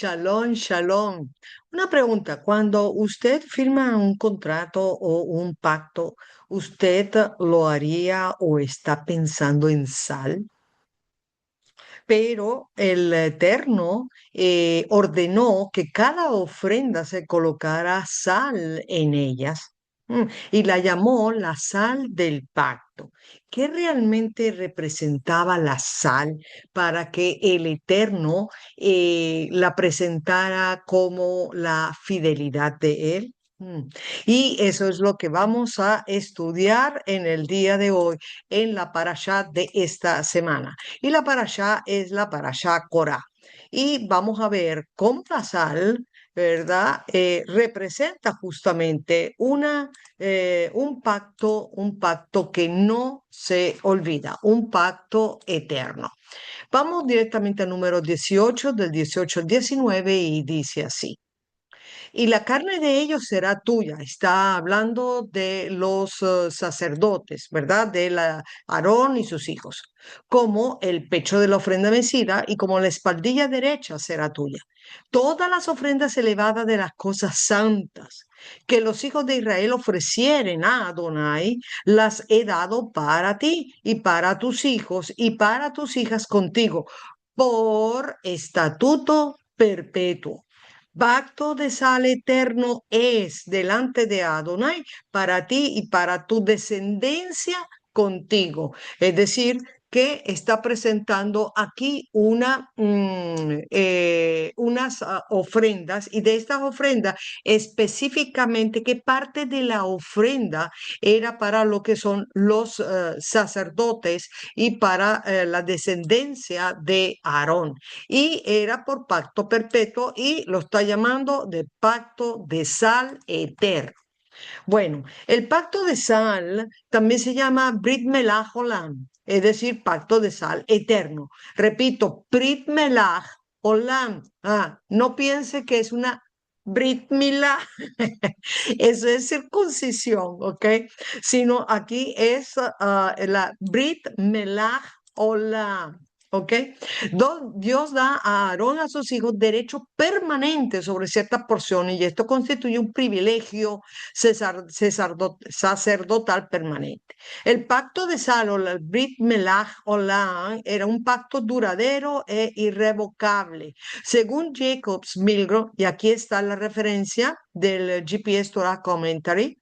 Shalom, shalom. Una pregunta, cuando usted firma un contrato o un pacto, ¿usted lo haría o está pensando en sal? Pero el Eterno ordenó que cada ofrenda se colocara sal en ellas, y la llamó la sal del pacto. ¿Qué realmente representaba la sal para que el Eterno la presentara como la fidelidad de Él? Y eso es lo que vamos a estudiar en el día de hoy, en la parashá de esta semana. Y la parashá es la parashá Corá. Y vamos a ver cómo la sal, ¿verdad? Representa justamente un pacto que no se olvida, un pacto eterno. Vamos directamente al número 18, del 18 al 19, y dice así: y la carne de ellos será tuya. Está hablando de los sacerdotes, ¿verdad? De Aarón y sus hijos. Como el pecho de la ofrenda vencida y como la espaldilla derecha será tuya. Todas las ofrendas elevadas de las cosas santas que los hijos de Israel ofrecieren a Adonai, las he dado para ti y para tus hijos y para tus hijas contigo, por estatuto perpetuo. Pacto de sal eterno es delante de Adonai para ti y para tu descendencia contigo. Es decir, que está presentando aquí unas ofrendas, y de estas ofrendas específicamente qué parte de la ofrenda era para lo que son los sacerdotes y para la descendencia de Aarón, y era por pacto perpetuo y lo está llamando de pacto de sal eterno. Bueno, el pacto de sal también se llama Brit Melach Olam, es decir, pacto de sal eterno. Repito, Brit Melach Olam. No piense que es una Brit Milá, eso es circuncisión, ¿ok? Sino aquí es la Brit Melach Olam. ¿Ok? Dios da a Aarón, a sus hijos, derecho permanente sobre ciertas porciones, y esto constituye un privilegio sacerdotal permanente. El pacto de sal, o la Brit Melach Olam, era un pacto duradero e irrevocable. Según Jacobs Milgrom, y aquí está la referencia del GPS Torah Commentary,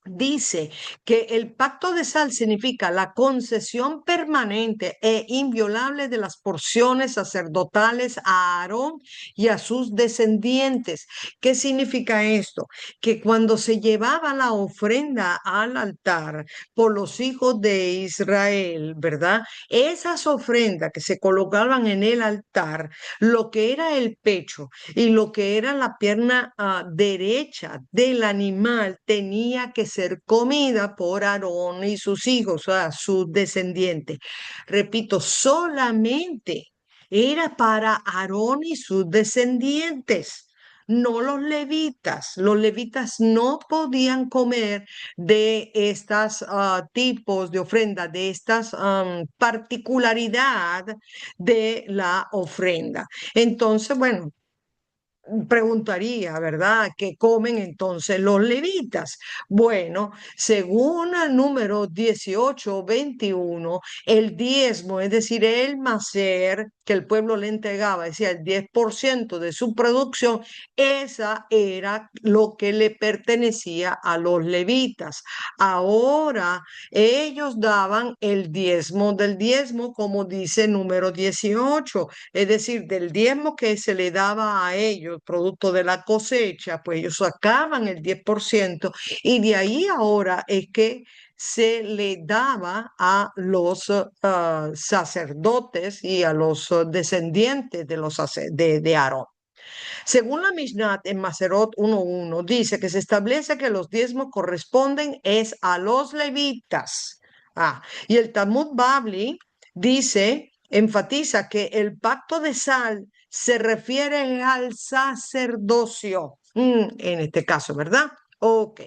dice que el pacto de sal significa la concesión permanente e inviolable de las porciones sacerdotales a Aarón y a sus descendientes. ¿Qué significa esto? Que cuando se llevaba la ofrenda al altar por los hijos de Israel, ¿verdad? Esas ofrendas que se colocaban en el altar, lo que era el pecho y lo que era la pierna derecha del animal, tenía que ser comida por Aarón y sus hijos, o sea, sus descendientes. Repito, solamente era para Aarón y sus descendientes, no los levitas. Los levitas no podían comer de estas tipos de ofrenda, de estas particularidad de la ofrenda. Entonces, bueno, preguntaría, ¿verdad? ¿Qué comen entonces los levitas? Bueno, según el número 18-21, el diezmo, es decir, el macer que el pueblo le entregaba, decía el 10% de su producción, esa era lo que le pertenecía a los levitas. Ahora ellos daban el diezmo del diezmo, como dice el número 18, es decir, del diezmo que se le daba a ellos, producto de la cosecha, pues ellos sacaban el 10%, y de ahí ahora es que se le daba a los sacerdotes y a los descendientes de, de Aarón. Según la Mishnah en Maserot 1.1, dice que se establece que los diezmos corresponden es a los levitas. Y el Talmud Babli dice, enfatiza que el pacto de sal se refiere al sacerdocio, en este caso, ¿verdad? Ok,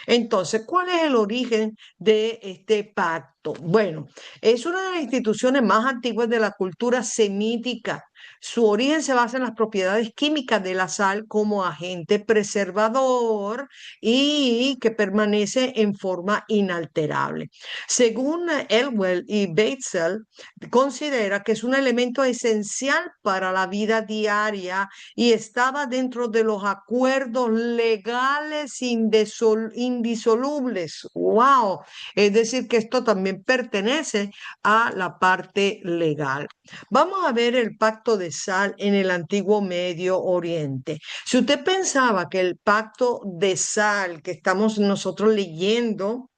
entonces, ¿cuál es el origen de este pacto? pacto? Bueno, es una de las instituciones más antiguas de la cultura semítica. Su origen se basa en las propiedades químicas de la sal como agente preservador y que permanece en forma inalterable. Según Elwell y Batesell, considera que es un elemento esencial para la vida diaria y estaba dentro de los acuerdos legales indisolubles. ¡Wow! Es decir, que esto también pertenece a la parte legal. Vamos a ver el pacto de sal en el antiguo Medio Oriente. Si usted pensaba que el pacto de sal que estamos nosotros leyendo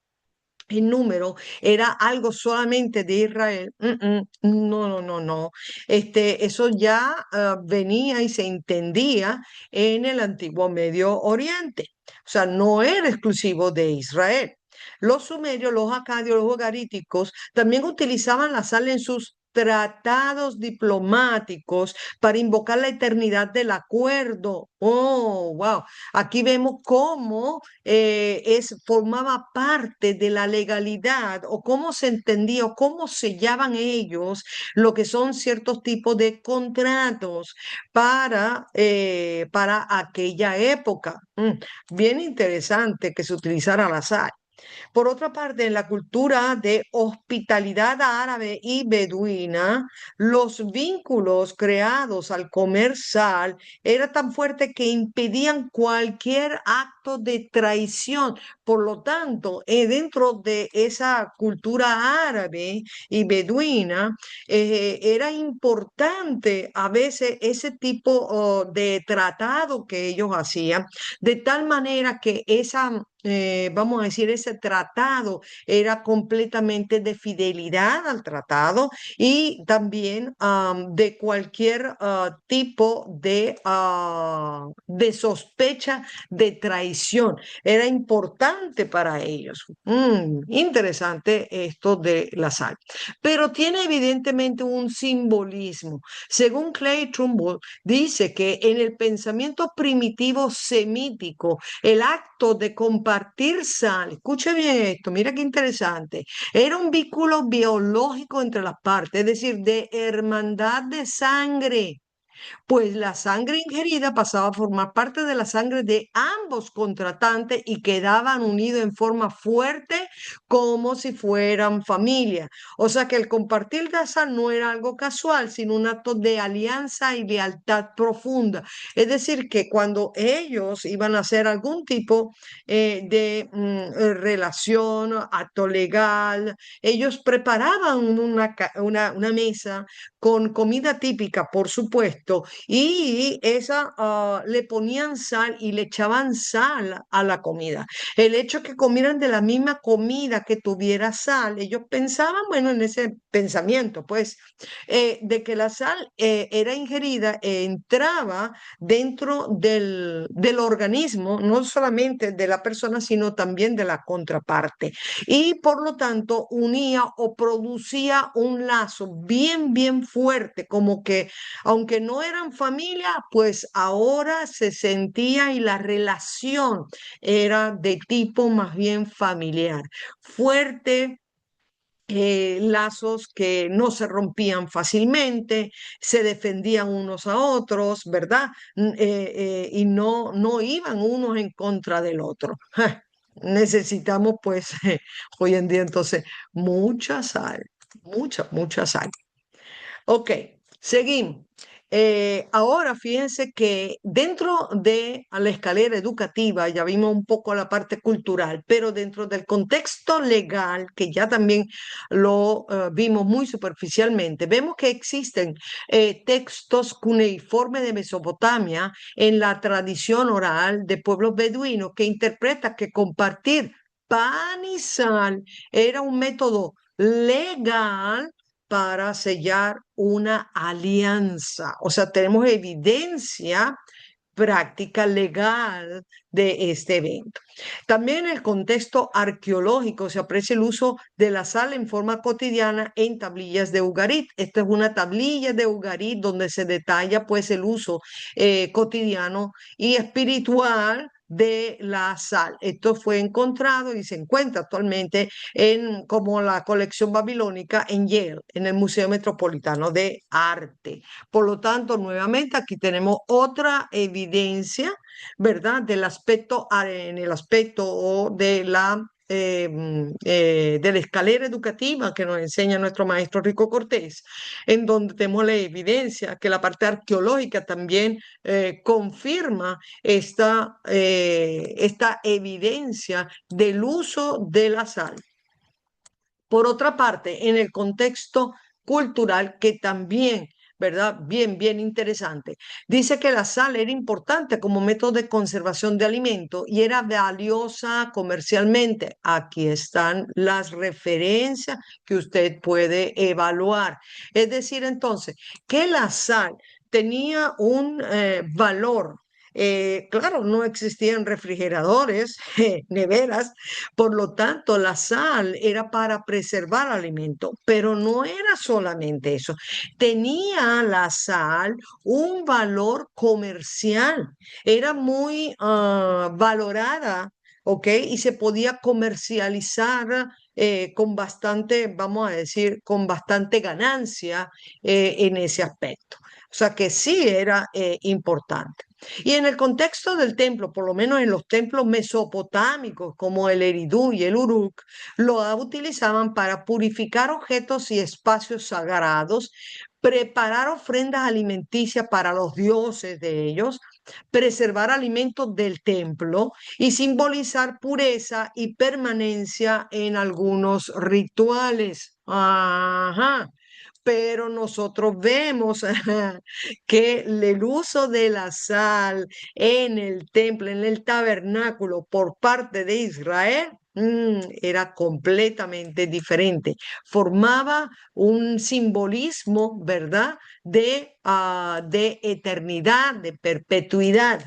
en número era algo solamente de Israel. No, no, no, no. Eso ya venía y se entendía en el antiguo Medio Oriente. O sea, no era exclusivo de Israel. Los sumerios, los acadios, los ugaríticos también utilizaban la sal en sus tratados diplomáticos para invocar la eternidad del acuerdo. Oh, wow. Aquí vemos cómo formaba parte de la legalidad o cómo se entendía o cómo sellaban ellos lo que son ciertos tipos de contratos para aquella época. Bien interesante que se utilizara la sal. Por otra parte, en la cultura de hospitalidad árabe y beduina, los vínculos creados al comer sal eran tan fuertes que impedían cualquier acto de traición. Por lo tanto, dentro de esa cultura árabe y beduina, era importante a veces ese tipo de tratado que ellos hacían, de tal manera que vamos a decir, ese tratado era completamente de fidelidad al tratado y también de cualquier tipo de sospecha de traición. Era importante para ellos. Interesante esto de la sal. Pero tiene evidentemente un simbolismo. Según Clay Trumbull, dice que en el pensamiento primitivo semítico, el acto de compartir sal, escuche bien esto, mira qué interesante, era un vínculo biológico entre las partes, es decir, de hermandad de sangre, pues la sangre ingerida pasaba a formar parte de la sangre de ambos contratantes y quedaban unidos en forma fuerte como si fueran familia. O sea que el compartir de sal no era algo casual, sino un acto de alianza y lealtad profunda. Es decir, que cuando ellos iban a hacer algún tipo de relación, acto legal, ellos preparaban una mesa con comida típica, por supuesto, y esa le ponían sal y le echaban sal a la comida. El hecho que comieran de la misma comida que tuviera sal, ellos pensaban, bueno, en ese pensamiento, pues, de que la sal era ingerida, entraba dentro del organismo, no solamente de la persona, sino también de la contraparte. Y por lo tanto unía o producía un lazo bien, bien fuerte, como que aunque no eran familia, pues ahora se sentía y la relación era de tipo más bien familiar, fuerte, lazos que no se rompían fácilmente, se defendían unos a otros, ¿verdad? Y no iban unos en contra del otro. Necesitamos pues hoy en día entonces mucha sal, mucha sal. Ok, seguimos. Ahora fíjense que dentro de la escalera educativa ya vimos un poco la parte cultural, pero dentro del contexto legal, que ya también lo vimos muy superficialmente, vemos que existen textos cuneiformes de Mesopotamia en la tradición oral de pueblos beduinos que interpreta que compartir pan y sal era un método legal para sellar una alianza. O sea, tenemos evidencia práctica legal de este evento. También en el contexto arqueológico se aprecia el uso de la sal en forma cotidiana en tablillas de Ugarit. Esta es una tablilla de Ugarit donde se detalla pues el uso cotidiano y espiritual de la sal. Esto fue encontrado y se encuentra actualmente en como la colección babilónica en Yale, en el Museo Metropolitano de Arte. Por lo tanto, nuevamente aquí tenemos otra evidencia, ¿verdad? En el aspecto o de la escalera educativa que nos enseña nuestro maestro Rico Cortés, en donde tenemos la evidencia que la parte arqueológica también confirma esta evidencia del uso de la sal. Por otra parte, en el contexto cultural que también, ¿verdad? Bien interesante. Dice que la sal era importante como método de conservación de alimentos y era valiosa comercialmente. Aquí están las referencias que usted puede evaluar. Es decir, entonces, que la sal tenía un valor. Claro, no existían refrigeradores, neveras, por lo tanto, la sal era para preservar alimento, pero no era solamente eso. Tenía la sal un valor comercial, era muy valorada, ¿ok? Y se podía comercializar con bastante, vamos a decir, con bastante ganancia en ese aspecto. O sea que sí era importante. Y en el contexto del templo, por lo menos en los templos mesopotámicos como el Eridú y el Uruk, lo utilizaban para purificar objetos y espacios sagrados, preparar ofrendas alimenticias para los dioses de ellos, preservar alimentos del templo y simbolizar pureza y permanencia en algunos rituales. Ajá. Pero nosotros vemos que el uso de la sal en el templo, en el tabernáculo por parte de Israel, era completamente diferente. Formaba un simbolismo, ¿verdad? De eternidad, de perpetuidad.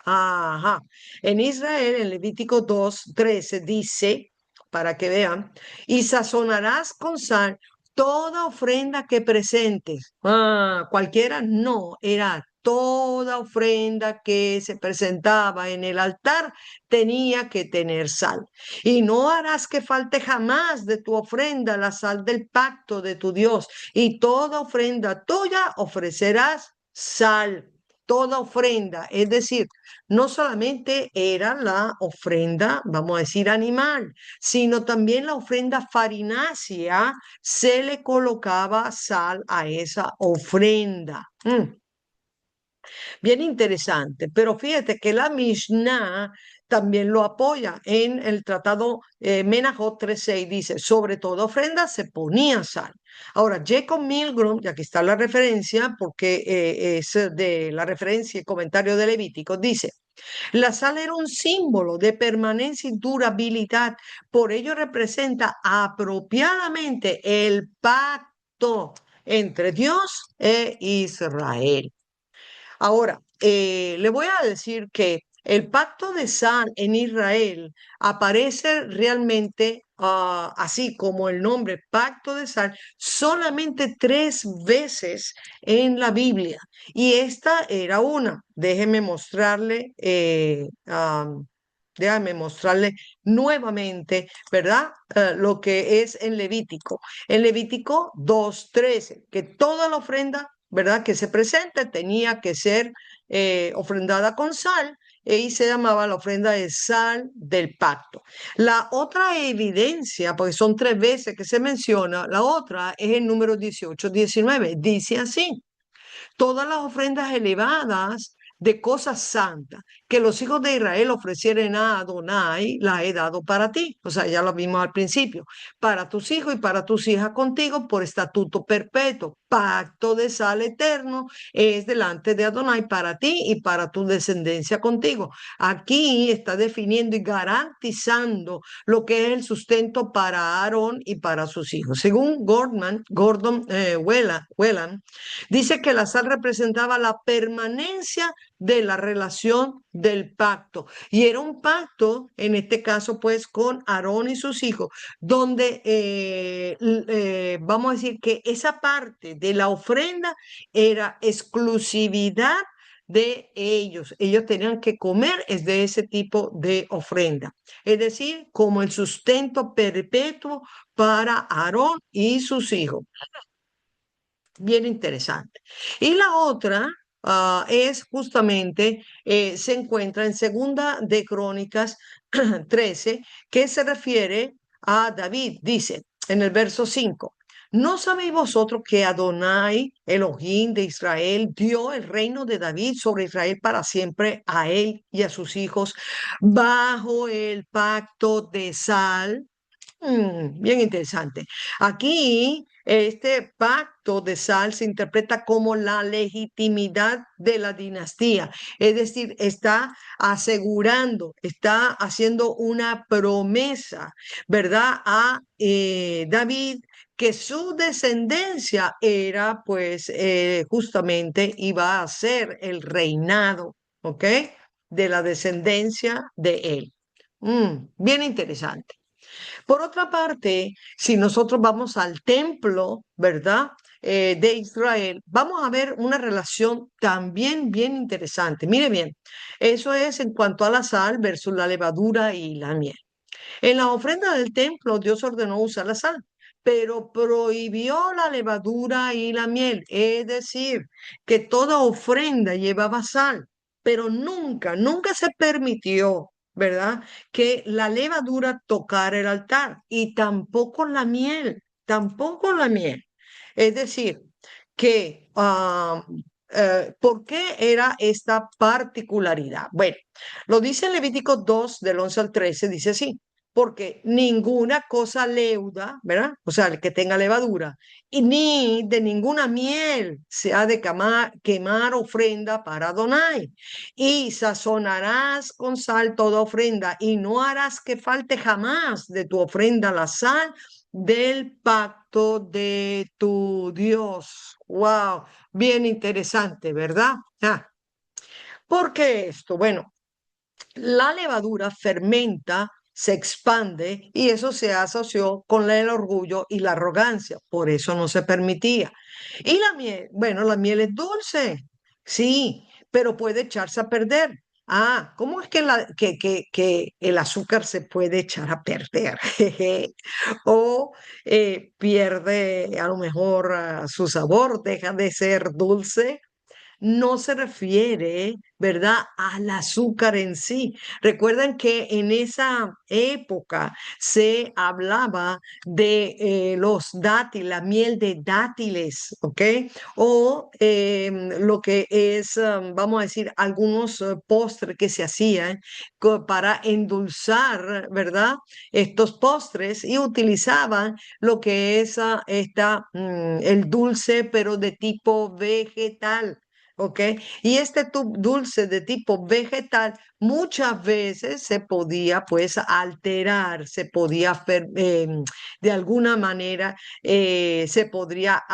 Ajá. En Israel, en Levítico 2:13 dice, para que vean, y sazonarás con sal toda ofrenda que presentes. Cualquiera no, era toda ofrenda que se presentaba en el altar tenía que tener sal. Y no harás que falte jamás de tu ofrenda la sal del pacto de tu Dios. Y toda ofrenda tuya ofrecerás sal. Toda ofrenda, es decir, no solamente era la ofrenda, vamos a decir, animal, sino también la ofrenda farinácea se le colocaba sal a esa ofrenda. Bien interesante, pero fíjate que la Mishnah también lo apoya en el tratado Menahot 3:6, dice, sobre toda ofrenda se ponía sal. Ahora, Jacob Milgrom, y aquí está la referencia, porque es de la referencia y comentario de Levítico, dice, la sal era un símbolo de permanencia y durabilidad, por ello representa apropiadamente el pacto entre Dios e Israel. Ahora, le voy a decir que el pacto de sal en Israel aparece realmente, así como el nombre pacto de sal, solamente 3 veces en la Biblia. Y esta era una. Déjame mostrarle nuevamente, ¿verdad? Lo que es en Levítico. En Levítico 2:13, que toda la ofrenda, ¿verdad? Que se presente tenía que ser ofrendada con sal y se llamaba la ofrenda de sal del pacto. La otra evidencia, porque son 3 veces que se menciona, la otra es el número 18-19. Dice así, todas las ofrendas elevadas de cosas santas que los hijos de Israel ofrecieren a Adonai, la he dado para ti. O sea, ya lo vimos al principio. Para tus hijos y para tus hijas contigo por estatuto perpetuo. Pacto de sal eterno es delante de Adonai para ti y para tu descendencia contigo. Aquí está definiendo y garantizando lo que es el sustento para Aarón y para sus hijos. Según Gordon Whelan, dice que la sal representaba la permanencia de la relación del pacto. Y era un pacto, en este caso, pues, con Aarón y sus hijos, donde vamos a decir que esa parte de la ofrenda era exclusividad de ellos. Ellos tenían que comer es de ese tipo de ofrenda. Es decir, como el sustento perpetuo para Aarón y sus hijos. Bien interesante. Y la otra es justamente, se encuentra en Segunda de Crónicas 13, que se refiere a David. Dice en el verso 5, ¿no sabéis vosotros que Adonai, Elohim de Israel, dio el reino de David sobre Israel para siempre a él y a sus hijos bajo el pacto de sal? Bien interesante. Aquí, este pacto de sal se interpreta como la legitimidad de la dinastía, es decir, está asegurando, está haciendo una promesa, ¿verdad? A David que su descendencia era, pues, justamente iba a ser el reinado, ¿ok? De la descendencia de él. Bien interesante. Por otra parte, si nosotros vamos al templo, ¿verdad? De Israel, vamos a ver una relación también bien interesante. Mire bien, eso es en cuanto a la sal versus la levadura y la miel. En la ofrenda del templo, Dios ordenó usar la sal, pero prohibió la levadura y la miel. Es decir, que toda ofrenda llevaba sal, pero nunca se permitió, ¿verdad? Que la levadura tocara el altar y tampoco la miel, tampoco la miel. Es decir, que, ¿por qué era esta particularidad? Bueno, lo dice en Levítico 2, del 11 al 13, dice así, porque ninguna cosa leuda, ¿verdad? O sea, el que tenga levadura, y ni de ninguna miel se ha de quemar ofrenda para Adonai. Y sazonarás con sal toda ofrenda, y no harás que falte jamás de tu ofrenda la sal del pacto de tu Dios. Wow, bien interesante, ¿verdad? ¿Por qué esto? Bueno, la levadura fermenta, se expande y eso se asoció con el orgullo y la arrogancia. Por eso no se permitía. Y la miel, bueno, la miel es dulce, sí, pero puede echarse a perder. ¿Cómo es que, que el azúcar se puede echar a perder? O pierde a lo mejor su sabor, deja de ser dulce, no se refiere, ¿verdad?, al azúcar en sí. Recuerden que en esa época se hablaba de los dátiles, la miel de dátiles, ¿ok? O lo que es, vamos a decir, algunos postres que se hacían para endulzar, ¿verdad? Estos postres y utilizaban lo que es el dulce, pero de tipo vegetal. ¿Ok? Y este dulce de tipo vegetal muchas veces se podía pues alterar, se podía de alguna manera se podría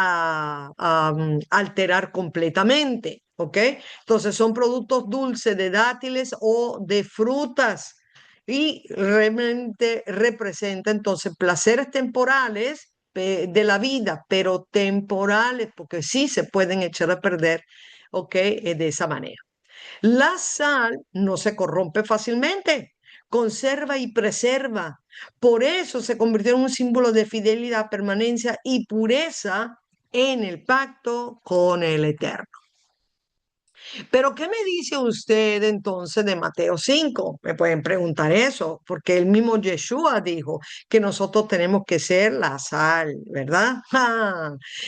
alterar completamente. ¿Ok? Entonces son productos dulces de dátiles o de frutas y realmente representa entonces placeres temporales de la vida, pero temporales, porque sí se pueden echar a perder, ¿ok? De esa manera. La sal no se corrompe fácilmente, conserva y preserva. Por eso se convirtió en un símbolo de fidelidad, permanencia y pureza en el pacto con el Eterno. Pero, ¿qué me dice usted entonces de Mateo 5? Me pueden preguntar eso, porque el mismo Yeshua dijo que nosotros tenemos que ser la sal, ¿verdad?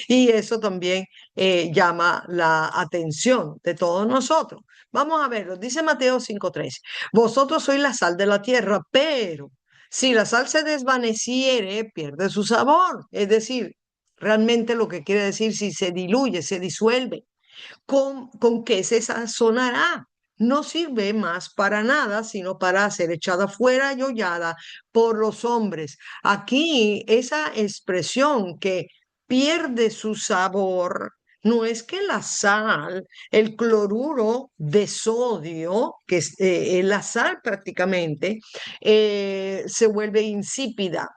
Y eso también llama la atención de todos nosotros. Vamos a verlo, dice Mateo 5:13. Vosotros sois la sal de la tierra, pero si la sal se desvaneciere, pierde su sabor. Es decir, realmente lo que quiere decir, si se diluye, se disuelve. ¿Con qué se sazonará? No sirve más para nada, sino para ser echada fuera y hollada por los hombres. Aquí esa expresión que pierde su sabor no es que la sal, el cloruro de sodio, que es la sal prácticamente, se vuelve insípida.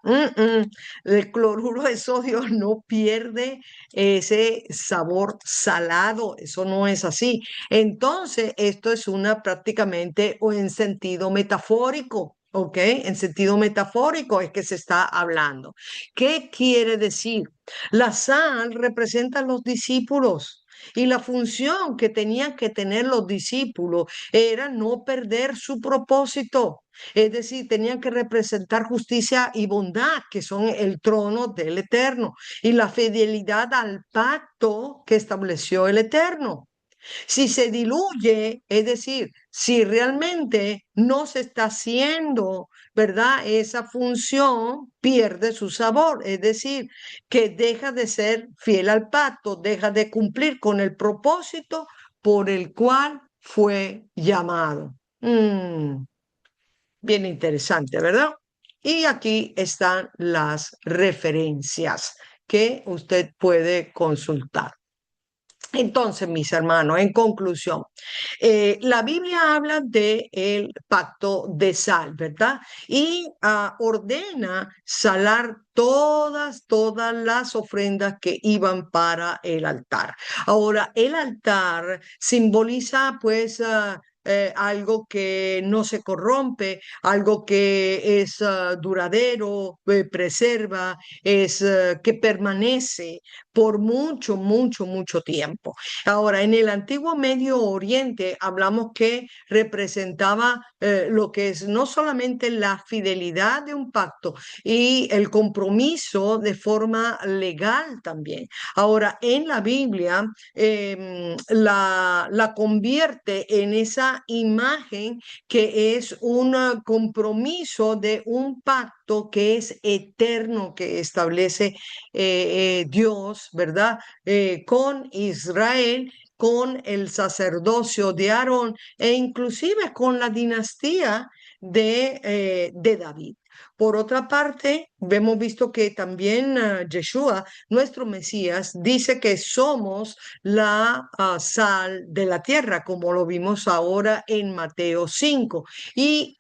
El cloruro de sodio no pierde ese sabor salado, eso no es así. Entonces, esto es una prácticamente o en sentido metafórico. ¿Ok? En sentido metafórico es que se está hablando. ¿Qué quiere decir? La sal representa a los discípulos y la función que tenían que tener los discípulos era no perder su propósito. Es decir, tenían que representar justicia y bondad, que son el trono del Eterno, y la fidelidad al pacto que estableció el Eterno. Si se diluye, es decir, si realmente no se está haciendo, ¿verdad? Esa función pierde su sabor, es decir, que deja de ser fiel al pacto, deja de cumplir con el propósito por el cual fue llamado. Bien interesante, ¿verdad? Y aquí están las referencias que usted puede consultar. Entonces, mis hermanos, en conclusión, la Biblia habla de el pacto de sal, ¿verdad? Y ordena salar todas las ofrendas que iban para el altar. Ahora, el altar simboliza pues algo que no se corrompe, algo que es duradero, preserva, es que permanece por mucho tiempo. Ahora, en el antiguo Medio Oriente hablamos que representaba lo que es no solamente la fidelidad de un pacto y el compromiso de forma legal también. Ahora, en la Biblia la convierte en esa imagen que es un compromiso de un pacto que es eterno, que establece Dios, ¿verdad? Con Israel, con el sacerdocio de Aarón e inclusive con la dinastía de David. Por otra parte, hemos visto que también Yeshua, nuestro Mesías, dice que somos la sal de la tierra, como lo vimos ahora en Mateo 5, y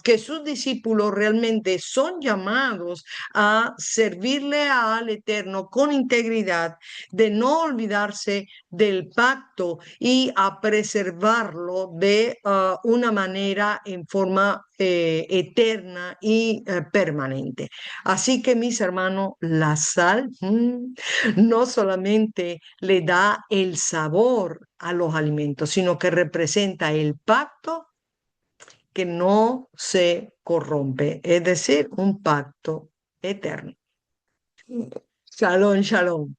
que sus discípulos realmente son llamados a servirle al Eterno con integridad, de no olvidarse del pacto y a preservarlo de una manera en forma eterna y permanente. Así que mis hermanos, la sal no solamente le da el sabor a los alimentos, sino que representa el pacto que no se corrompe, es decir, un pacto eterno. Shalom, shalom.